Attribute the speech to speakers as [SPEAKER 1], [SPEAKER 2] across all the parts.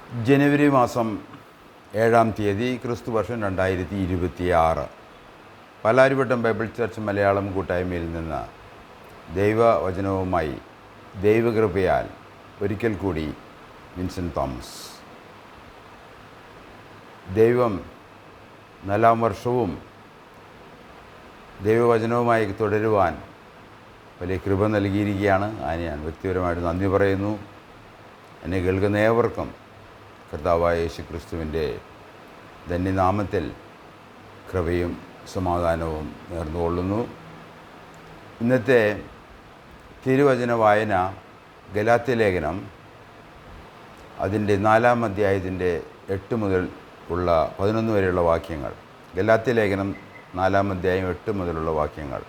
[SPEAKER 1] ജനുവരി മാസം 7-ാം തീയതി ക്രിസ്തുവർഷം 2026 പാലാരിവട്ടം ബൈബിൾ ചർച്ച് മലയാളം കൂട്ടായ്മയിൽ നിന്ന് ദൈവവചനവുമായി ദൈവകൃപയാൽ ഒരിക്കൽ കൂടി വിൻസെൻ്റ് തോമസ്. ദൈവം 4-ാം വർഷവും ദൈവവചനവുമായി തുടരുവാൻ വലിയ കൃപ നൽകിയിരിക്കുകയാണ്. അതിന് ഞാൻ വ്യക്തിപരമായിട്ട് നന്ദി പറയുന്നു. എന്നെ കേൾക്കുന്ന ഏവർക്കും കർത്താവായ യേശു ക്രിസ്തുവിൻ്റെ ധന്യനാമത്തിൽ കൃപയും സമാധാനവും നേർന്നുകൊള്ളുന്നു. ഇന്നത്തെ തിരുവചന വായന ഗലാത്യ ലേഖനം അതിൻ്റെ 4-ാം അധ്യായത്തിൻ്റെ 8 മുതൽ ഉള്ള 11 വരെയുള്ള വാക്യങ്ങൾ. ഗലാത്യ ലേഖനം 4-ാം അധ്യായം 8 മുതലുള്ള വാക്യങ്ങൾ.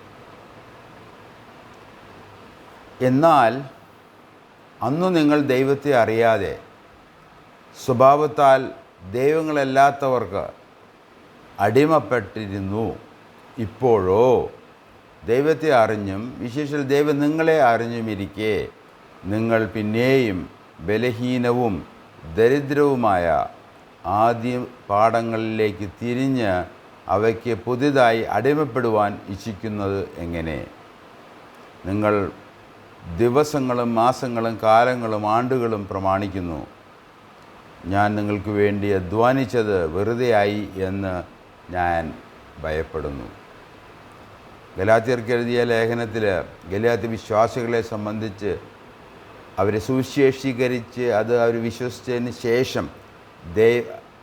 [SPEAKER 1] എന്നാൽ അന്നു നിങ്ങൾ ദൈവത്തെ അറിയാതെ സ്വഭാവത്താൽ ദൈവങ്ങളല്ലാത്തവർക്ക് അടിമപ്പെട്ടിരുന്നു. ഇപ്പോഴോ ദൈവത്തെ അറിഞ്ഞും വിശേഷിച്ച് ദൈവം നിങ്ങളെ അറിഞ്ഞുമിരിക്കെ നിങ്ങൾ പിന്നെയും ബലഹീനവും ദരിദ്രവുമായ ആദ്യ പാഠങ്ങളിലേക്ക് തിരിഞ്ഞ് അവയ്ക്ക് പുതുതായി അടിമപ്പെടുവാൻ ഇച്ഛിക്കുന്നത് എങ്ങനെ? നിങ്ങൾ ദിവസങ്ങളും മാസങ്ങളും കാലങ്ങളും ആണ്ടുകളും പ്രമാണിക്കുന്നു. ഞാൻ നിങ്ങൾക്ക് വേണ്ടി അധ്വാനിച്ചത് വെറുതെയായി എന്ന് ഞാൻ ഭയപ്പെടുന്നു. ഗലാത്യർക്ക് എഴുതിയ ലേഖനത്തിൽ ഗലാത്യ വിശ്വാസികളെ സംബന്ധിച്ച് അവരെ സുവിശേഷീകരിച്ച് അത് അവർ വിശ്വസിച്ചതിന് ശേഷം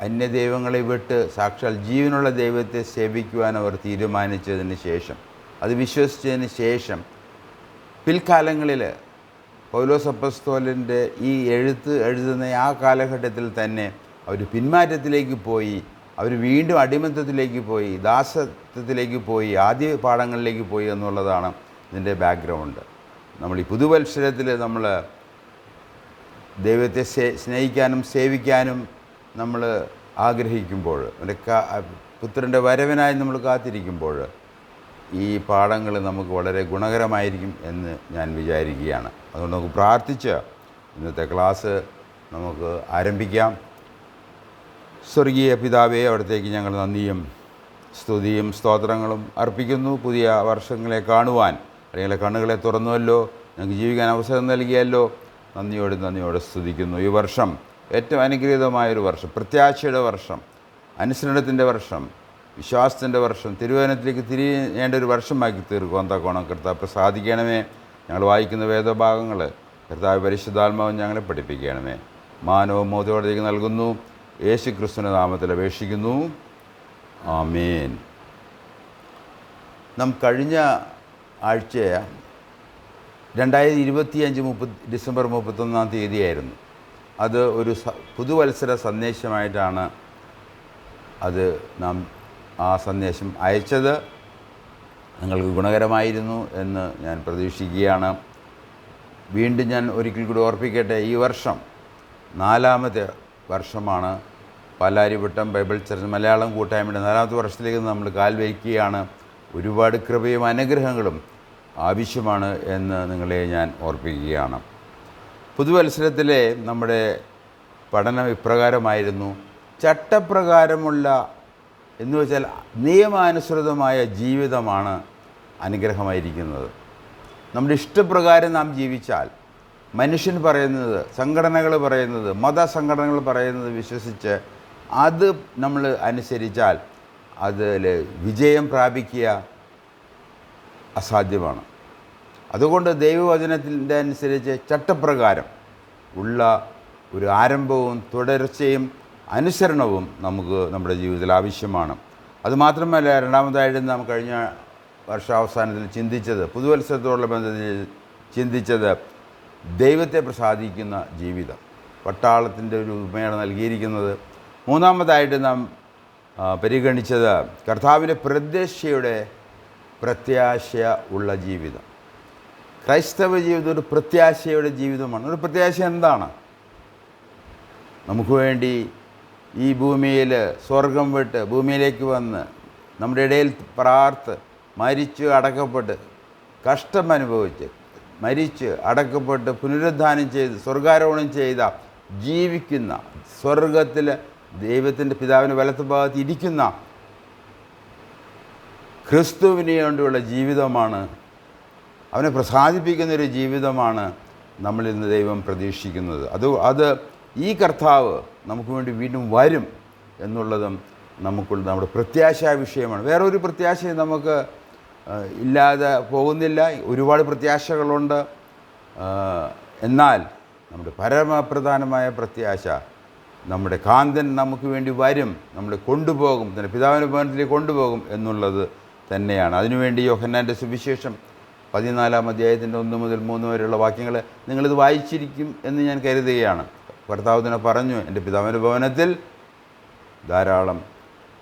[SPEAKER 1] അന്യദൈവങ്ങളെ വിട്ട് സാക്ഷാൽ ജീവനുള്ള ദൈവത്തെ സേവിക്കുവാൻ അവർ തീരുമാനിച്ചതിന് ശേഷം, അത് വിശ്വസിച്ചതിന് ശേഷം പിൽക്കാലങ്ങളിൽ പൗലോസ് അപ്പോസ്തലൻ്റെ ഈ എഴുതുന്ന ആ കാലഘട്ടത്തിൽ തന്നെ അവർ പിന്മാറ്റത്തിലേക്ക് പോയി, അവർ വീണ്ടും അടിമത്തത്തിലേക്ക് പോയി, ദാസത്വത്തിലേക്ക് പോയി, ആദ്യ പാഠങ്ങളിലേക്ക് പോയി എന്നുള്ളതാണ് ഇതിൻ്റെ ബാക്ക്ഗ്രൗണ്ട്. നമ്മൾ ഈ പുതുവത്സരത്തിൽ നമ്മൾ ദൈവത്തെ സ്നേഹിക്കാനും സേവിക്കാനും നമ്മൾ ആഗ്രഹിക്കുമ്പോൾ, അവൻ്റെ പുത്രൻ്റെ വരവിനായി നമ്മൾ കാത്തിരിക്കുമ്പോൾ ഈ പാഠങ്ങൾ നമുക്ക് വളരെ ഗുണകരമായിരിക്കും എന്ന് ഞാൻ വിചാരിക്കുകയാണ്. അതുകൊണ്ട് നമുക്ക് പ്രാർത്ഥിച്ച് ഇന്നത്തെ ക്ലാസ് നമുക്ക് ആരംഭിക്കാം. സ്വർഗീയ പിതാവേ, അവിടത്തേക്ക് ഞങ്ങൾ നന്ദിയും സ്തുതിയും സ്തോത്രങ്ങളും അർപ്പിക്കുന്നു. പുതിയ വർഷങ്ങളെ കാണുവാൻ അല്ലെങ്കിൽ കണ്ണുകളെ തുറന്നുവല്ലോ, ഞങ്ങൾക്ക് ജീവിക്കാൻ അവസരം നൽകിയല്ലോ, നന്ദിയോടെ സ്തുതിക്കുന്നു. ഈ വർഷം ഏറ്റവും അനുഗ്രഹീതമായൊരു വർഷം, പ്രത്യാശയുടെ വർഷം, അനുസരണത്തിൻ്റെ വർഷം, വിശ്വാസത്തിൻ്റെ വർഷം, തിരുവചനത്തിലേക്ക് തിരിയേണ്ട ഒരു വർഷമാക്കി തീർക്കുവാൻ തക്കോണം കർത്താവ് പ്രസാദിക്കണമേ. ഞങ്ങൾ വായിക്കുന്ന വേദഭാഗങ്ങൾ കർത്താവ് പരിശുദ്ധാത്മാവും ഞങ്ങളെ പഠിപ്പിക്കണമേ. മാനവും മോദയോടേക്ക് നൽകുന്നു, യേശു ക്രിസ്തുവിൻ്റെ നാമത്തിൽ അപേക്ഷിക്കുന്നു, ആമേൻ. നാം കഴിഞ്ഞ ആഴ്ച 2025 ഡിസംബർ 31-ാം തീയതിയായിരുന്നു. അത് ഒരു പുതുവത്സര സന്ദേശമായിട്ടാണ് അത് നാം ആ സന്ദേശം അയച്ചത്. നിങ്ങൾക്ക് ഗുണകരമായിരുന്നു എന്ന് ഞാൻ പ്രതീക്ഷിക്കുകയാണ്. വീണ്ടും ഞാൻ ഒരിക്കൽ കൂടി ഓർപ്പിക്കട്ടെ, ഈ വർഷം 4-ാമത്തെ വർഷമാണ്. പാലാരിവട്ടം ബൈബിൾ ചർച്ച് മലയാളം കൂട്ടായ്മയുടെ 4-ാമത്തെ വർഷത്തിലേക്ക് നമ്മൾ കാൽ വയ്ക്കുകയാണ്. ഒരുപാട് കൃപയും അനുഗ്രഹങ്ങളും ആവശ്യമാണ് എന്ന് നിങ്ങളെ ഞാൻ ഓർപ്പിക്കുകയാണ്. പുതുവത്സരത്തിലെ നമ്മുടെ പഠനം ഇപ്രകാരമായിരുന്നു. ചട്ടപ്രകാരമുള്ള എന്ന് വെച്ചാൽ നിയമാനുസൃതമായ ജീവിതമാണ് അനുഗ്രഹമായിരിക്കുന്നത്. നമ്മുടെ ഇഷ്ടപ്രകാരം നാം ജീവിച്ചാൽ, മനുഷ്യൻ പറയുന്നത്, സംഘടനകൾ പറയുന്നത്, മതസംഘടനകൾ പറയുന്നത് വിശ്വസിച്ച് അത് നമ്മൾ അനുസരിച്ചാൽ അതിൽ വിജയം പ്രാപിക്കുക അസാധ്യമാണ്. അതുകൊണ്ട് ദൈവവചനത്തിൻ്റെ അനുസരിച്ച് ചട്ടപ്രകാരം ഉള്ള ഒരു ആരംഭവും തുടർച്ചയും അനുസരണവും നമുക്ക് നമ്മുടെ ജീവിതത്തിൽ ആവശ്യമാണ്. അതുമാത്രമല്ല, രണ്ടാമതായിട്ട് നാം കഴിഞ്ഞ വർഷാവസാനത്തിൽ ചിന്തിച്ചത്, പുതുവത്സരത്തോടുള്ള ബന്ധത്തിൽ ചിന്തിച്ചത് ദൈവത്തെ പ്രസാദിക്കുന്ന ജീവിതം. പട്ടാളത്തിൻ്റെ ഒരു ഉപമയാണ് നൽകിയിരിക്കുന്നത്. മൂന്നാമതായിട്ട് നാം പരിഗണിച്ചത് കർത്താവിൻ്റെ പ്രത്യാശ ഉള്ള ജീവിതം. ക്രൈസ്തവ ജീവിതം ഒരു പ്രത്യാശയുടെ ജീവിതമാണ്. ഒരു പ്രത്യാശ എന്താണ്? നമുക്ക് വേണ്ടി ഈ ഭൂമിയിൽ സ്വർഗം വിട്ട് ഭൂമിയിലേക്ക് വന്ന് നമ്മുടെ ഇടയിൽ മരിച്ച് അടക്കപ്പെട്ട് കഷ്ടം അനുഭവിച്ച് മരിച്ച് അടക്കപ്പെട്ട് പുനരുദ്ധാനം ചെയ്ത് സ്വർഗാരോഹണം ചെയ്ത ജീവിക്കുന്ന, സ്വർഗത്തിൽ ദൈവത്തിൻ്റെ പിതാവിൻ്റെ വലത്തുഭാഗത്ത് ഇരിക്കുന്ന ക്രിസ്തുവിനെ കൊണ്ടുള്ള ജീവിതമാണ്, അവനെ പ്രസാദിപ്പിക്കുന്നൊരു ജീവിതമാണ് നമ്മളിൽ നിന്ന് ദൈവം പ്രതീക്ഷിക്കുന്നത്. അത് ഈ കർത്താവ് നമുക്ക് വേണ്ടി വീണ്ടും വരും എന്നുള്ളതും നമ്മുടെ പ്രത്യാശാ വിഷയമാണ്. വേറൊരു പ്രത്യാശയും നമുക്ക് ഇല്ലാതെ പോകുന്നില്ല. ഒരുപാട് പ്രത്യാശകളുണ്ട്. എന്നാൽ നമ്മുടെ പരമപ്രധാനമായ പ്രത്യാശ, നമ്മുടെ കാന്തൻ നമുക്ക് വേണ്ടി വരും, നമ്മളെ കൊണ്ടുപോകും, തന്നെ പിതാവിൻ്റെ ഭവനത്തിലേക്ക് കൊണ്ടുപോകും എന്നുള്ളത് തന്നെയാണ്. അതിനുവേണ്ടി യോഹന്നാൻ്റെ സുവിശേഷം 14-ാം അധ്യായത്തിൻ്റെ 1 മുതൽ 3 വരെയുള്ള വാക്യങ്ങൾ നിങ്ങളിത് വായിച്ചിരിക്കും എന്ന് ഞാൻ കരുതുകയാണ്. കർത്താവ് തന്നെ പറഞ്ഞു, എൻ്റെ പിതാവിൻ്റെ ഭവനത്തിൽ ധാരാളം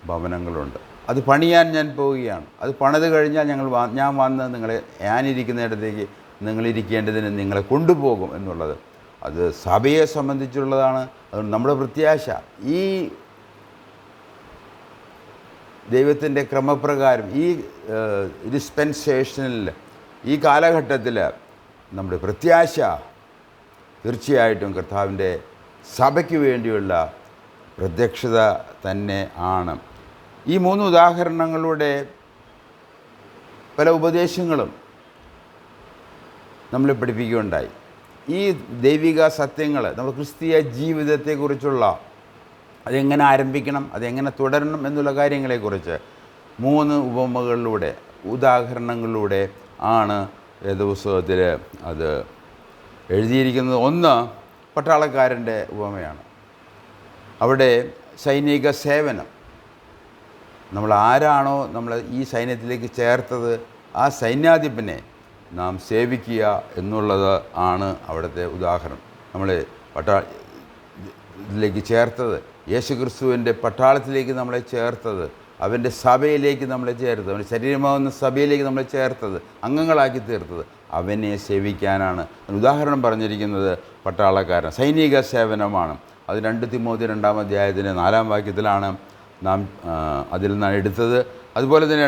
[SPEAKER 1] ഭവനങ്ങളുണ്ട്, അത് പണിയാൻ ഞാൻ പോവുകയാണ്. അത് പണിത് കഴിഞ്ഞാൽ ഞാൻ വന്ന് ഞാനിരിക്കുന്നിടത്തേക്ക് നിങ്ങളിരിക്കേണ്ടതിന് നിങ്ങളെ കൊണ്ടുപോകും എന്നുള്ളത്, അത് സഭയെ സംബന്ധിച്ചുള്ളതാണ്. അതുകൊണ്ട് നമ്മുടെ പ്രത്യാശ ഈ ദൈവത്തിൻ്റെ ക്രമപ്രകാരം ഈ ഡിസ്പെൻസേഷനിൽ, ഈ കാലഘട്ടത്തിൽ നമ്മുടെ പ്രത്യാശ തീർച്ചയായിട്ടും കർത്താവിൻ്റെ സഭയ്ക്ക് വേണ്ടിയുള്ള പ്രത്യക്ഷത തന്നെ ആണ്. ഈ 3 ഉദാഹരണങ്ങളുടെ പല ഉപദേശങ്ങളും നമ്മളെ പഠിപ്പിക്കുകയുണ്ടായി. ഈ ദൈവിക സത്യങ്ങൾ നമ്മുടെ ക്രിസ്തീയ ജീവിതത്തെക്കുറിച്ചുള്ള, അതെങ്ങനെ ആരംഭിക്കണം, അതെങ്ങനെ തുടരണം എന്നുള്ള കാര്യങ്ങളെക്കുറിച്ച് 3 ഉപമകളിലൂടെ, ഉദാഹരണങ്ങളിലൂടെ ആണ് വേദപുസ്തകത്തിൽ അത് എഴുതിയിരിക്കുന്നത്. ഒന്ന് പട്ടാളക്കാരൻ്റെ ഉപമയാണ്. അവിടെ സൈനിക സേവനം, നമ്മൾ ആരാണോ നമ്മൾ ഈ സൈന്യത്തിലേക്ക് ചേർത്തത്, ആ സൈന്യാധിപനെ നാം സേവിക്കുക എന്നുള്ളത് ആണ് അവിടുത്തെ ഉദാഹരണം. നമ്മൾ ഇതിലേക്ക് ചേർത്തത്, യേശുക്രിസ്തുവിൻ്റെ പട്ടാളത്തിലേക്ക് നമ്മളെ ചേർത്തത്, അവൻ്റെ സഭയിലേക്ക് നമ്മളെ ചേർത്തത്, അവൻ്റെ ശരീരമാവുന്ന സഭയിലേക്ക് നമ്മളെ ചേർത്തത്, അംഗങ്ങളാക്കി തീർത്തത് അവനെ സേവിക്കാനാണ്. ഉദാഹരണം പറഞ്ഞിരിക്കുന്നത് പട്ടാളക്കാരൻ, സൈനിക സേവനമാണ്. അത് 2 തിമോത്തി 2-ാം അധ്യായത്തിൻ്റെ 4-ാം വാക്യത്തിലാണ് നാം അതിൽ നിന്നാണ് എടുത്തത്. അതുപോലെ തന്നെ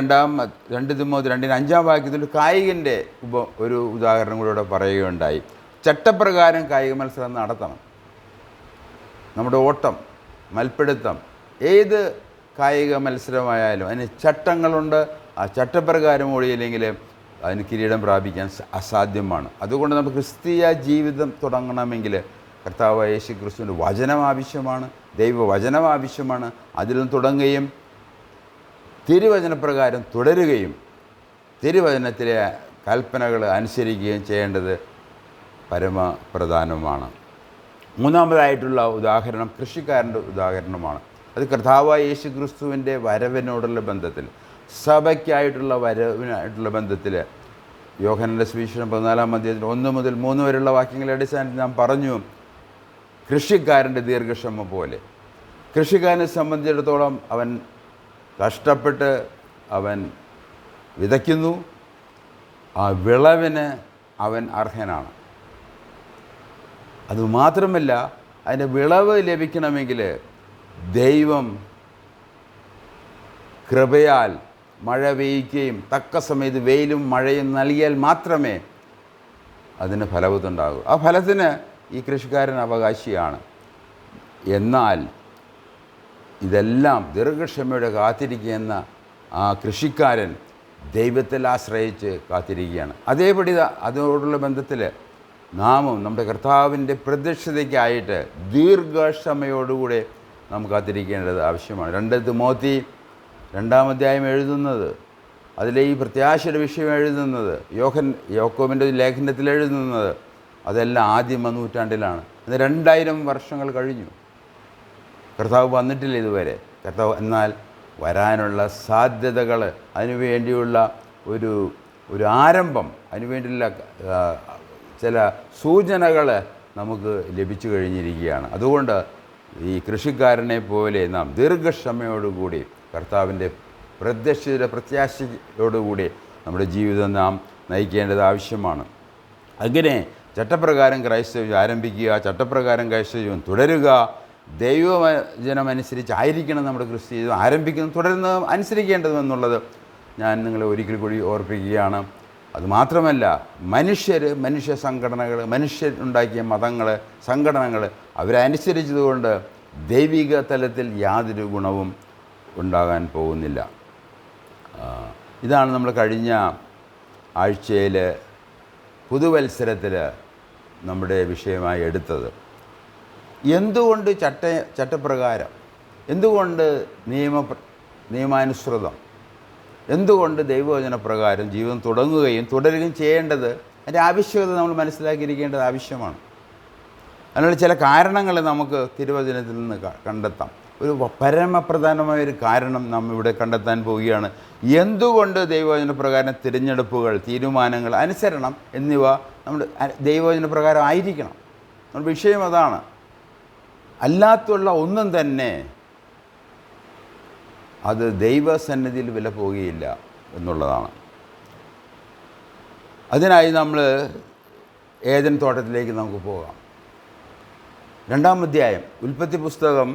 [SPEAKER 1] 2 തിമോത്തി 2-ന്റെ 5-ാം വാക്യത്തിൽ കായികൻ്റെ ഒരു ഉദാഹരണം കൂടെ പറയുകയുണ്ടായി. ചട്ടപ്രകാരം കായിക മത്സരം നടത്തണം. നമ്മുടെ ഓട്ടം, മൽപ്പിടുത്തം, ഏത് കായിക മത്സരമായാലും അതിന് ചട്ടങ്ങളുണ്ട്. ആ ചട്ടപ്രകാരം ഓടിയില്ലെങ്കിൽ അതിന് കിരീടം പ്രാപിക്കാൻ അസാധ്യമാണ്. അതുകൊണ്ട് നമുക്ക് ക്രിസ്തീയ ജീവിതം തുടങ്ങണമെങ്കിൽ കർത്താവായ യേശു ക്രിസ്തുവിൻ്റെ വചനം ആവശ്യമാണ്, ദൈവവചനം ആവശ്യമാണ്. അതിൽ നിന്ന് തുടങ്ങുകയും തിരുവചനപ്രകാരം തുടരുകയും തിരുവചനത്തിലെ കൽപ്പനകൾ അനുസരിക്കുകയും ചെയ്യേണ്ടത് പരമപ്രധാനമാണ്. 3-ാമതായിട്ടുള്ള ഉദാഹരണം കൃഷിക്കാരൻ്റെ ഉദാഹരണമാണ്. അത് കർത്താവായ യേശു ക്രിസ്തുവിൻ്റെ വരവിനോടുള്ള ബന്ധത്തിൽ, സഭയ്ക്കായിട്ടുള്ള വരവിനായിട്ടുള്ള ബന്ധത്തിൽ യോഹന്നാന്റെ സുവിശേഷം 14-ാം അധ്യായത്തിൽ 1 മുതൽ 3 വരെയുള്ള വാക്യങ്ങളുടെ അടിസ്ഥാനത്തിൽ നാം പറഞ്ഞു, കൃഷിക്കാരൻ്റെ ദീർഘക്ഷമ പോലെ. കൃഷിക്കാരനെ സംബന്ധിച്ചിടത്തോളം അവൻ കഷ്ടപ്പെട്ട് അവൻ വിതയ്ക്കുന്നു, ആ വിളവിന് അവൻ അർഹനാണ്. അതുമാത്രമല്ല, അതിൻ്റെ വിളവ് ലഭിക്കണമെങ്കിൽ ദൈവം കൃപയാൽ മഴ പെയ്യുകയും തക്ക സമയത്ത് വെയിലും മഴയും നൽകിയാൽ മാത്രമേ അതിന് ഫലവത്തുണ്ടാകൂ. ആ ഫലത്തിന് ഈ കൃഷിക്കാരൻ അവകാശിയാണ്. എന്നാൽ ഇതെല്ലാം ദീർഘക്ഷമയോടെ കാത്തിരിക്കുന്ന ആ കൃഷിക്കാരൻ ദൈവത്തിൽ ആശ്രയിച്ച് കാത്തിരിക്കുകയാണ്. അതേപടി അതോടുള്ള ബന്ധത്തിൽ നാമും നമ്മുടെ കർത്താവിൻ്റെ പ്രത്യക്ഷതയ്ക്കായിട്ട് ദീർഘക്ഷമയോടുകൂടെ നാം കാത്തിരിക്കേണ്ടത് ആവശ്യമാണ്. 2 തിമോത്തി 2-ാം അധ്യായം എഴുതുന്നത്, അതിലെ ഈ പ്രത്യാശയുടെ വിഷയം എഴുതുന്നത്, യാക്കോബിൻ്റെ ലേഖനത്തിൽ എഴുതുന്നത്, അതെല്ലാം ആദ്യ നൂറ്റാണ്ടിലാണ്. ഇന്ന് 2000 വർഷങ്ങൾ കഴിഞ്ഞു. കർത്താവ് വന്നിട്ടില്ല ഇതുവരെ. എന്നാൽ വരാനുള്ള സാധ്യതകൾ, അതിനുവേണ്ടിയുള്ള ഒരു ആരംഭം, അതിനുവേണ്ടിയുള്ള ചില സൂചനകൾ നമുക്ക് ലഭിച്ചു കഴിഞ്ഞിരിക്കുകയാണ്. അതുകൊണ്ട് ഈ കൃഷിക്കാരനെ പോലെ നാം ദീർഘക്ഷമയോടുകൂടി കർത്താവിൻ്റെ പ്രത്യാശയോടുകൂടി നമ്മുടെ ജീവിതം നാം നയിക്കേണ്ടത് ആവശ്യമാണ്. അങ്ങനെ ചട്ടപ്രകാരം ക്രൈസ്തവം ആരംഭിക്കുക, ചട്ടപ്രകാരം ക്രൈസ്തവം തുടരുക, ദൈവവചനമനുസരിച്ചായിരിക്കണം നമ്മുടെ ക്രിസ്തീയത ആരംഭിക്കുന്നത്, തുടർന്ന് അനുസരിക്കേണ്ടതെന്നുള്ളത് ഞാൻ നിങ്ങളെ ഒരിക്കൽ കൂടി ഓർപ്പിക്കുകയാണ്. അതുമാത്രമല്ല, മനുഷ്യ സംഘടനകൾ, മനുഷ്യരുണ്ടാക്കിയ മതങ്ങൾ, സംഘടനകൾ, അവരനുസരിച്ചതുകൊണ്ട് ദൈവിക തലത്തിൽ യാതൊരു ഗുണവും ഉണ്ടാകാൻ പോകുന്നില്ല. ഇതാണ് നമ്മൾ കഴിഞ്ഞ ആഴ്ചയിൽ പുതുവത്സരത്തിൽ നമ്മുടെ വിഷയമായി എടുത്തത്. എന്തുകൊണ്ട് ചട്ടപ്രകാരം, എന്തുകൊണ്ട് നിയമാനുസൃതം, എന്തുകൊണ്ട് ദൈവവചനപ്രകാരം ജീവിതം തുടങ്ങുകയും തുടരുകയും ചെയ്യേണ്ടത്, അതിൻ്റെ ആവശ്യകത നമ്മൾ മനസ്സിലാക്കിയിരിക്കേണ്ടത് ആവശ്യമാണ്. അതിനുള്ള ചില കാരണങ്ങൾ നമുക്ക് തിരുവചനത്തിൽ നിന്ന് കണ്ടെത്താം. ഒരു പരമപ്രധാനമായൊരു കാരണം നാം ഇവിടെ കണ്ടെത്താൻ പോവുകയാണ്. എന്തുകൊണ്ട് ദൈവവചനപ്രകാരം തിരഞ്ഞെടുപ്പുകൾ, തീരുമാനങ്ങൾ, അനുസരണം എന്നിവ നമ്മുടെ ദൈവവചനപ്രകാരം ആയിരിക്കണം. നമ്മുടെ വിഷയം അതാണ്. അല്ലാത്തുള്ള ഒന്നും തന്നെ അത് ദൈവസന്നിധിയിൽ വില പോകുകയില്ല എന്നുള്ളതാണ്. അതിനായി നമ്മൾ ഏദൻ തോട്ടത്തിലേക്ക് നമുക്ക് പോകാം. 2-ാം അധ്യായം, ഉൽപ്പത്തി പുസ്തകം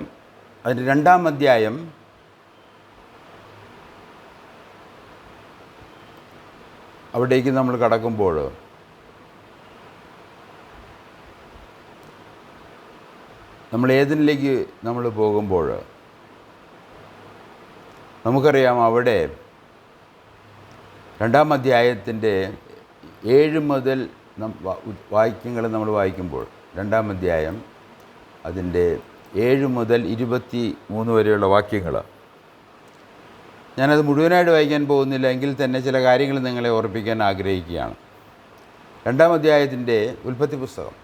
[SPEAKER 1] അതിൻ്റെ 2-ാം അധ്യായം അവിടേക്ക് നമ്മൾ കടക്കുമ്പോൾ നമ്മൾ ഏദനിലേക്ക് നമ്മൾ പോകുമ്പോൾ നമുക്കറിയാം, അവിടെ 2-ാം അധ്യായത്തിൻ്റെ 7 മുതൽ വാക്യങ്ങൾ നമ്മൾ വായിക്കുമ്പോൾ, 2-ാം അധ്യായം അതിൻ്റെ 7 മുതൽ 23 വരെയുള്ള വാക്യങ്ങൾ, ഞാനത് മുഴുവനായിട്ട് വായിക്കാൻ പോകുന്നില്ല, എങ്കിൽ തന്നെ ചില കാര്യങ്ങൾ നിങ്ങളെ ഓർപ്പിക്കാൻ ആഗ്രഹിക്കുകയാണ്. 2-ാം അധ്യായത്തിൻ്റെ ഉൽപ്പത്തി പുസ്തകം,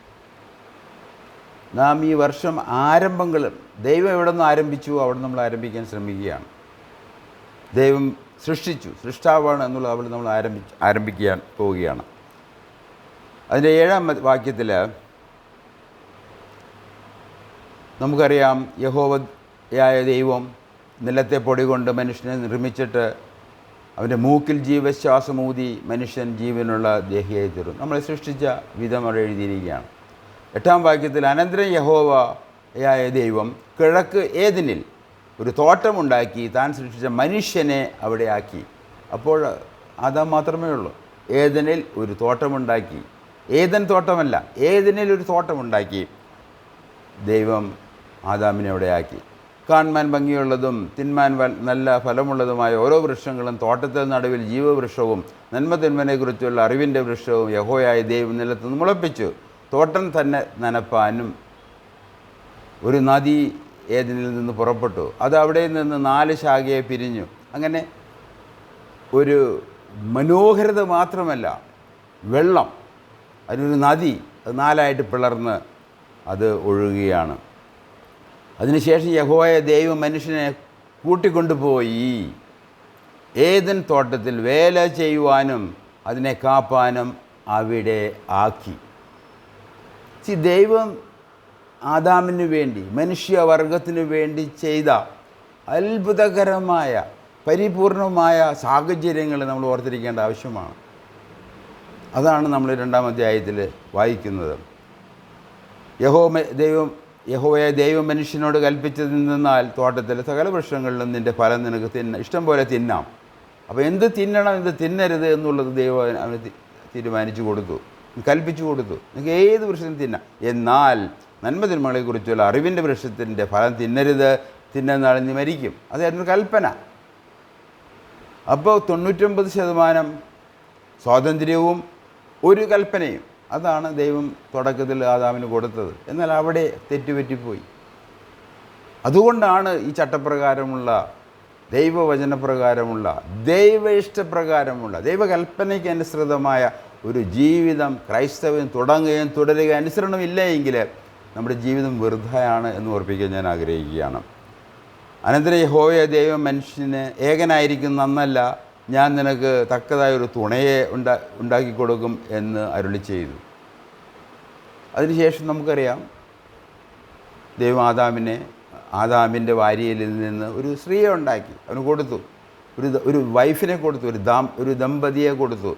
[SPEAKER 1] നാം ഈ വർഷം ആരംഭങ്ങളും ദൈവം എവിടെ നിന്ന് ആരംഭിച്ചു അവിടെ നമ്മൾ ആരംഭിക്കാൻ ശ്രമിക്കുകയാണ്. ദൈവം സൃഷ്ടിച്ചു, സൃഷ്ടാവാണ് എന്നുള്ള അവിടെ നമ്മൾ ആരംഭിക്കാൻ പോവുകയാണ്. അതിൻ്റെ 7-ാം വാക്യത്തിൽ നമുക്കറിയാം, യഹോവയായ ദൈവം നിലത്തെ പൊടി കൊണ്ട് മനുഷ്യനെ നിർമ്മിച്ചിട്ട് അവൻ്റെ മൂക്കിൽ ജീവശ്വാസമൂതി മനുഷ്യൻ ജീവനുള്ള ദേഹിയായി തീർന്നു. നമ്മളെ സൃഷ്ടിച്ച വിധം അവിടെ എഴുതിയിരിക്കുകയാണ്. 8-ാം വാക്യത്തിൽ, അനന്തരം യഹോവയായ ദൈവം കിഴക്ക് ഏദനിൽ ഒരു തോട്ടമുണ്ടാക്കി താൻ സൃഷ്ടിച്ച മനുഷ്യനെ അവിടെ ആക്കി. അപ്പോൾ ആദാം മാത്രമേ ഉള്ളൂ. ഏദനിൽ ഒരു തോട്ടമുണ്ടാക്കി. ഏദൻ തോട്ടമല്ല, ഏദനിൽ ഒരു തോട്ടമുണ്ടാക്കി ദൈവം ആദാമിനെ അവിടെ ആക്കി. കാണുവാൻ ഭംഗിയുള്ളതും തിന്മാൻ നല്ല ഫലമുള്ളതുമായ ഓരോ വൃക്ഷങ്ങളും തോട്ടത്തിൽ നടുവിൽ ജീവവൃക്ഷവും നന്മ തിന്മനെക്കുറിച്ചുള്ള അറിവിൻ്റെ വൃക്ഷവും യഹോവയായ ദൈവം നിലത്തുനിന്ന് മുളപ്പിച്ചു. തോട്ടം തന്നെ നനപ്പാനും ഒരു നദി ഏദനിൽ നിന്ന് പുറപ്പെട്ടു. അത് അവിടെ നിന്ന് 4 ശാഖയെ പിരിഞ്ഞു. അങ്ങനെ ഒരു മനോഹരത മാത്രമല്ല, വെള്ളം, അതിനൊരു നദി, അത് 4ആയിട്ട് പിളർന്ന് അത് ഒഴുകുകയാണ്. അതിനുശേഷം യഹോവയായ ദൈവം മനുഷ്യനെ കൂട്ടിക്കൊണ്ടുപോയി ഏദൻ തോട്ടത്തിൽ വേല ചെയ്യുവാനും അതിനെ കാപ്പാനും അവിടെ ആക്കി. ദൈവം ആദാമിന് വേണ്ടി, മനുഷ്യവർഗത്തിനു വേണ്ടി ചെയ്ത അത്ഭുതകരമായ പരിപൂർണമായ സാഹചര്യങ്ങൾ നമ്മൾ ഓർത്തിരിക്കേണ്ട ആവശ്യമാണ്. അതാണ് നമ്മൾ 2-ാം അധ്യായത്തിൽ വായിക്കുന്നത്. യഹോവയായ ദൈവം മനുഷ്യനോട് കൽപ്പിച്ചത് നിന്നാൽ തോട്ടത്തിലെ സകല വൃക്ഷങ്ങളിലും നിൻ്റെ ഫലം നിനക്ക് ഇഷ്ടം പോലെ തിന്നാം. അപ്പോൾ എന്ത് തിന്നണം, എന്ത് തിന്നരുത് എന്നുള്ളത് ദൈവം അവന് തീരുമാനിച്ചു കൊടുത്തു, കൽപ്പിച്ചു കൊടുത്തു. നിങ്ങൾക്ക് ഏത് വൃക്ഷവും തിന്നാം, എന്നാൽ നന്മ തിന്മകളെക്കുറിച്ചുള്ള അറിവിൻ്റെ വൃക്ഷത്തിൻ്റെ ഫലം തിന്നരുത്, തിന്നുന്നാൾ നീ മരിക്കും. അതായിരുന്നു കൽപ്പന. അപ്പോൾ 99% സ്വാതന്ത്ര്യവും ഒരു കൽപ്പനയും, അതാണ് ദൈവം തുടക്കത്തിൽ ആദാമിന് കൊടുത്തത്. എന്നാൽ അവിടെ തെറ്റുപറ്റിപ്പോയി. അതുകൊണ്ടാണ് ഈ ചട്ടപ്രകാരമുള്ള, ദൈവവചനപ്രകാരമുള്ള, ദൈവ ഇഷ്ടപ്രകാരമുള്ള, ദൈവകൽപ്പനയ്ക്ക് അനുസൃതമായ ഒരു ജീവിതം ക്രൈസ്തവൻ തുടങ്ങുകയും തുടരുകയും അനുസരണമില്ല എങ്കിൽ നമ്മുടെ ജീവിതം വെറുതെയാണ് എന്ന് ഓർപ്പിക്കാൻ ഞാൻ ആഗ്രഹിക്കുകയാണ്. അനന്തരം യഹോവയായ ദൈവം മനുഷ്യന് ഏകനായിരിക്കും നന്നല്ല, ഞാൻ നിനക്ക് തക്കതായൊരു തുണയെ ഉണ്ടാക്കി കൊടുക്കും എന്ന് അരുളി ചെയ്തു. അതിനുശേഷം നമുക്കറിയാം, ദൈവം ആദാമിൻ്റെ വാരിയലിൽ നിന്ന് ഒരു സ്ത്രീയെ ഉണ്ടാക്കി അവന് കൊടുത്തു, ഒരു വൈഫിനെ കൊടുത്തു, ഒരു ദമ്പതിയെ കൊടുത്തു,